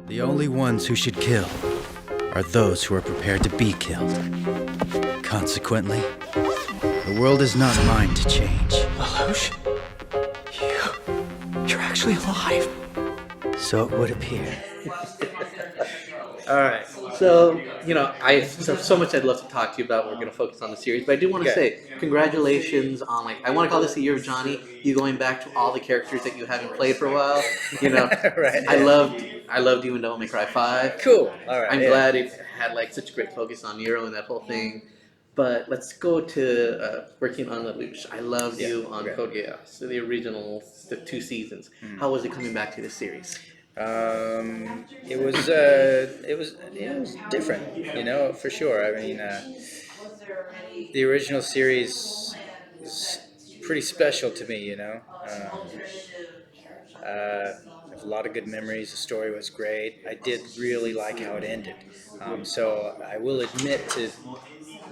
The only ones who should kill are those who are prepared to be killed. Consequently, the world is not mine to change. Lelouch? You're actually alive. So it would appear. All right. So, so much I'd love to talk to you about. We're going to focus on the series, but I do want to say congratulations on I want to call this the year of Johnny. You going back to all the characters that you haven't played for a while. Right. I loved you in Devil May Cry 5. Cool. All right. I'm glad it had such a great focus on Nero and that whole thing. But let's go to working on Lelouch. I loved you on Code Geass, the original, the 2 seasons. How was it coming back to this series? It was different, for sure. I mean, the original series is pretty special to me, I have a lot of good memories. The story was great. I did really like how it ended. So I will admit to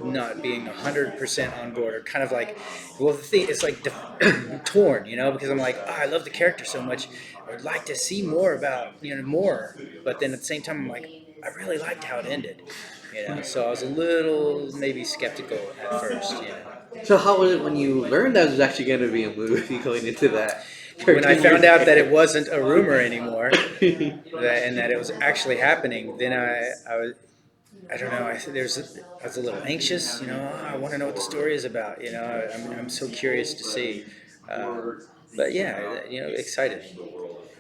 not being 100% on board, or kind of the thing, it's torn, because I'm like, I love the character so much. I would like to see more about, more. But then at the same time, I'm like, I really liked how it ended, So I was a little maybe skeptical at first, So how was it when you learned that it was actually going to be a movie going into that? When I found out that it wasn't a rumor anymore, and that it was actually happening, then I don't know. I was a little anxious. I want to know what the story is about. I'm so curious to see. But yeah, excited.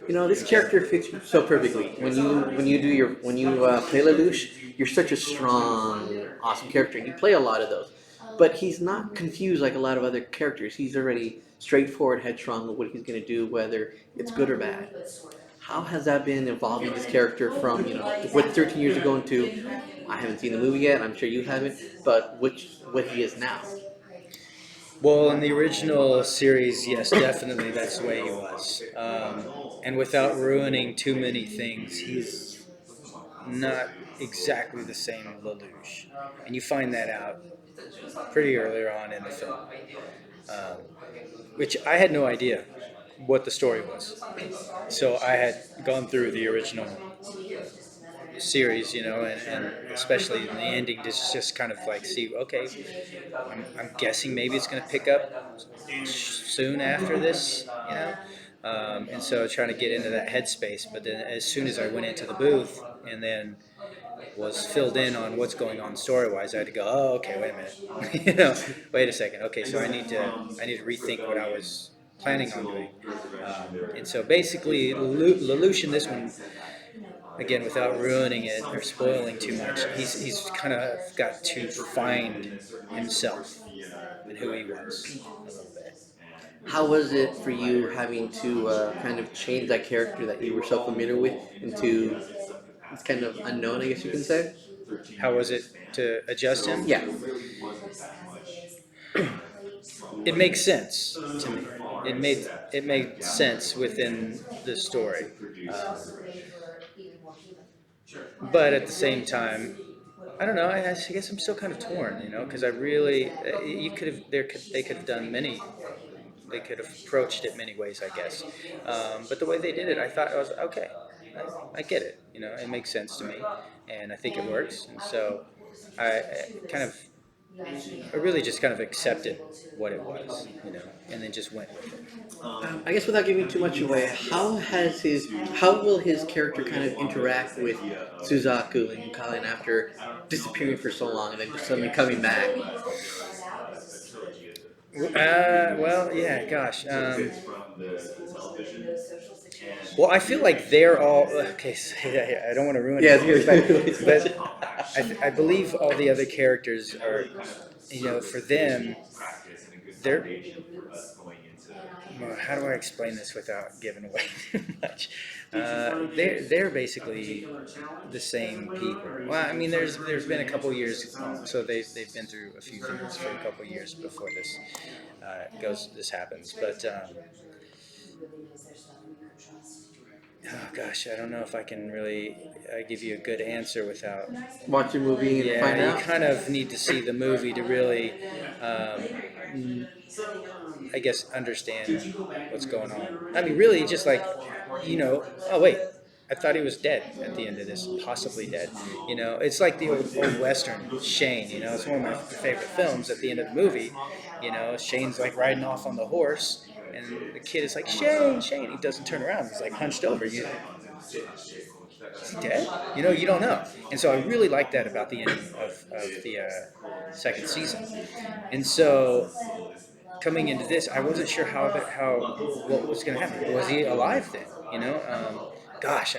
This character fits you so perfectly. When you play Lelouch, you're such a strong, awesome character, and you play a lot of those. But he's not confused like a lot of other characters. He's already straightforward, headstrong with what he's going to do, whether it's good or bad. How has that been evolving this character from, 13 years ago into, I haven't seen the movie yet, I'm sure you haven't, but what he is now? Well, in the original series, yes, definitely that's the way he was. And without ruining too many things, he's not exactly the same Lelouch. And you find that out pretty earlier on in the film. Which I had no idea what the story was. So I had gone through the original series, and especially in the ending, just kind of see, okay, I'm guessing maybe it's going to pick up soon after this, and so trying to get into that headspace. But then as soon as I went into the booth and then was filled in on what's going on story-wise, I had to go, oh, okay, wait a minute, wait a second, okay, so I need to rethink what I was planning on doing. And so basically, Lelouch in this one, again, without ruining it or spoiling too much, he's kind of got to find himself and who he was a little bit. How was it for you having to kind of change that character that you were so familiar with into it's kind of unknown, I guess you can say? How was it to adjust him? Yeah. It makes sense to me. It made sense within the story. But at the same time, I don't know. I guess I'm still kind of torn, because I really they could have done many. They could have approached it many ways, I guess. But the way they did it, I thought I was okay. I get it. It makes sense to me, and I think it works. And so I really just kind of accepted what it was, and then just went with it. I guess without giving too much away, how will his character kind of interact with Suzaku and Colin after disappearing for so long and then just suddenly coming back? Well, yeah, gosh. Well, I feel like they're all okay. So, I don't want to ruin it, but I believe all the other characters are, for them, they're. How do I explain this without giving away too much? They're basically the same people. Well, I mean, there's been a couple years, so they've been through a few things for a couple years before this happens. But oh gosh, I don't know if I can really give you a good answer without watch the movie and find out. You kind of need to see the movie to really. I guess understand what's going on. I mean, really, just oh wait, I thought he was dead at the end of this, possibly dead. You know, it's like the old western Shane. You know, it's one of my favorite films. At the end of the movie, you know, Shane's like riding off on the horse, and the kid is like, Shane, Shane. He doesn't turn around. He's like hunched over. Is he dead? You know, you don't know. And so I really like that about the ending of the second season. And so coming into this, I wasn't sure how what was going to happen. Was he alive then? You know, gosh,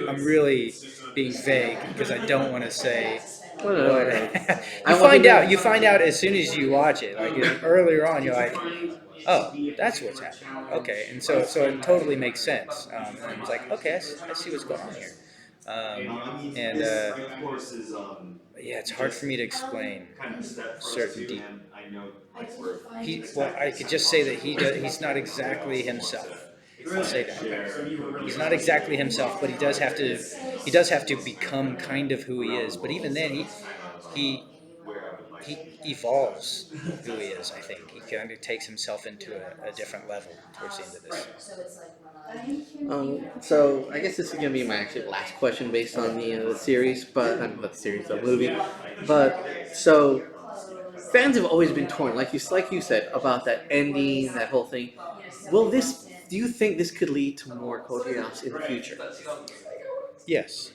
I'm really being vague because I don't want to say Well, no, what no, no. you I want find to out. know. You find out as soon as you watch it. Like earlier on, you're like, oh, that's what's happening. Okay, and so it totally makes sense. And I was like, okay, I see what's going on here. And yeah, it's hard for me to explain certain well, I could just say that he's not exactly himself. I'll say that. He's not exactly himself, but he does have to become kind of who he is. But even then, he he evolves who he is. I think he kind of takes himself into a different level towards the end of this. So I guess this is gonna be my actually last question based on the series, but not the series, the movie. But so fans have always been torn, like you said about that ending, that whole thing. Will this? Do you think this could lead to more Code Geass in the future? Yes,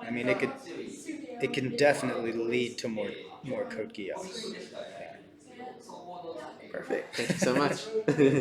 I mean it can definitely lead to more Code Geass. Perfect. Thank you so much.